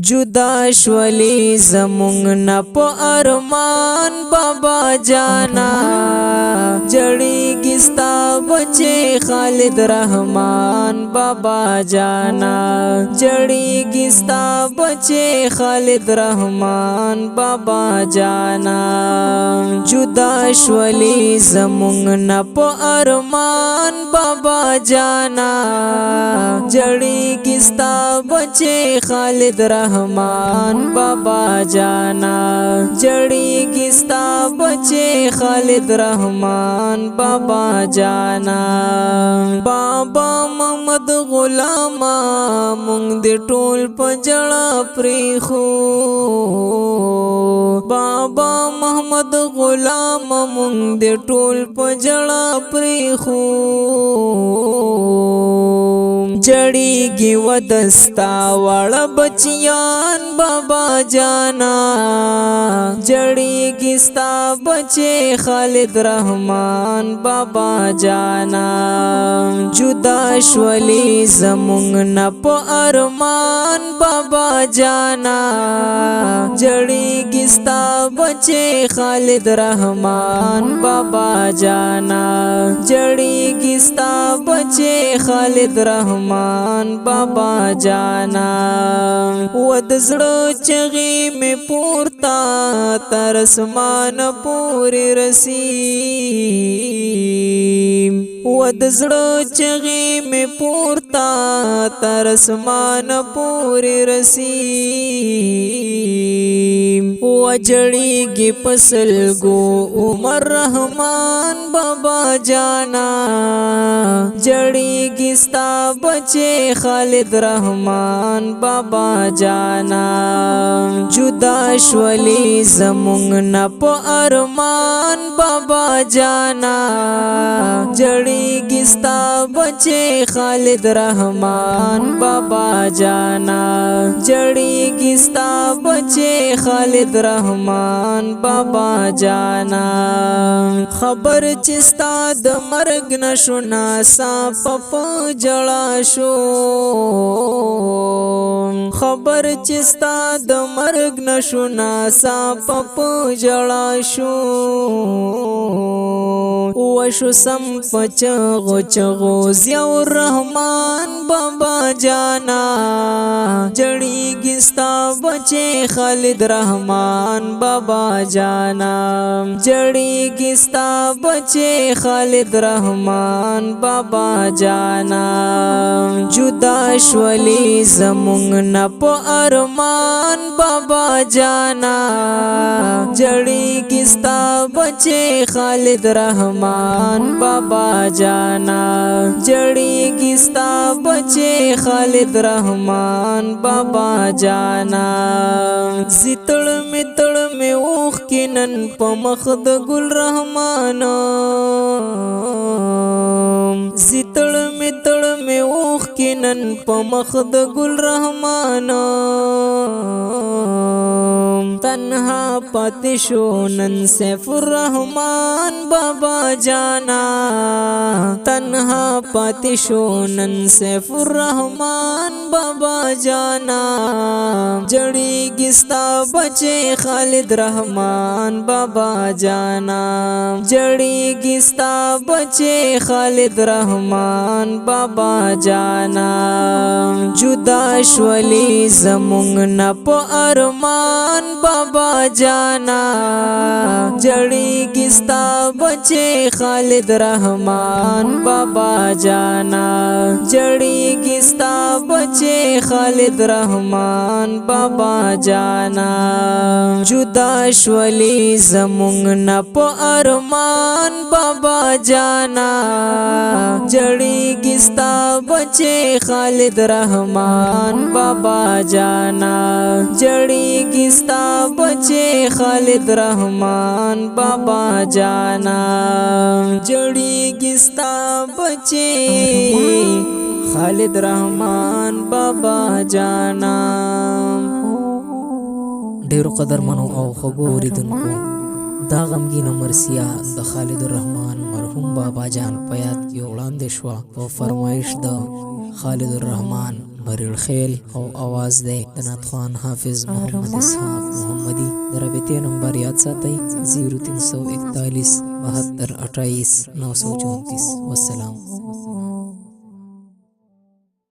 جدا شولی زمونگ نا پا ارمان بابا جانا جڑی گستا بچے خالد رحمان بابا جانا جڑی گستا بچے خالد رحمان بابا جانا جدا شولی زمونگ نا پا ارمان بابا جانا جڑی گستا بچے خالد رحمان بابا جانا جڑی گستا بچے خالد رحمان بابا جانا بابا محمد غلام مونږ دې ټول په جړه پریخو بابا محمد غلام مونږ دې ټول په جړه پریخو جڑیگی ودستا والا بچیان بابا جانا جڑیگی ستا بچے خالد رحمان بابا جانا جدا شولی زمونگ نا پا ارمان بابا جانا جڑیگی ستا بچے خالد رحمان بابا جانا جڑیگی ستا بچے خالد رحمان بابا جانا ودزړه چغې مې پورتا تر اسمان پورې رسی ودزړه چغې مې پورتا تر اسمان پورې رسی وجړېږي پسلګو عمر رحمان بابا جانا جړېږي ستا بچے خالد رحمان بابا جانا جدا شولی زمونگ نا پا ارمان بابا جانا جڑی گستا بچے خالد رحمان بابا جانا جڑی گستا بچے خالد رحمان بابا جانا خبر چستا د مرگ نشونا سا پپ جڑا شو خبر چستا د مرگ نشونا سا پپ جڑا شو وشو سم پچغو چغو ضیاء الرحمان بابا جانا جڑی گستا بچے خالد رحمان بابا جانا جڑی گستا بچے خالد رحمان بابا جانا جدا شولی زمونگ نا پا ارمان بابا جانا جڑی گستا بچے خالد رحمان بابا جانا جڑی گستا بچے خالد رحمان بابا جانا زتڑ میں اوخ کنن پا مخد گل رحمان زتڑ میں اوخ کنن پا مخد گل رحمان تنہا پاتشو نن سیف الرحمان بابا جانا تنہا پاتشو نن سیف الرحمان بابا جانا جڑی گستا بچے خالد رحمان بابا جانا جڑی گستا بچے خالد رحمان بابا جانا جدا شولی زمونگ نا پا ارمان بابا جانا جڑی گستا بچے خالد رحمان بابا جانا جڑی گستا بچے خالد رحمان بابا جانا جدا شولی زمونگ نا پا ارمان بابا جانا جڑی گستا بچے خالد رحمان بابا جانا جڑی گستا بچے خالد رحمان بابا جانا جڑی گستا بچے خالد رحمان بابا جانا ډیرو قدر منو او خوږو اوریدونکو دا غمګینه مرثیه د خالد الرحمن مرحوم بابا جان په یاد کې وړاندې شوه په فرمایش د خالد الرحمن بریل خیل او आवाज دی د ناتخوان حافظ محمد اسحاق محمدی. د رابطې نمبر یاد ساتئ 0341 72 28 934.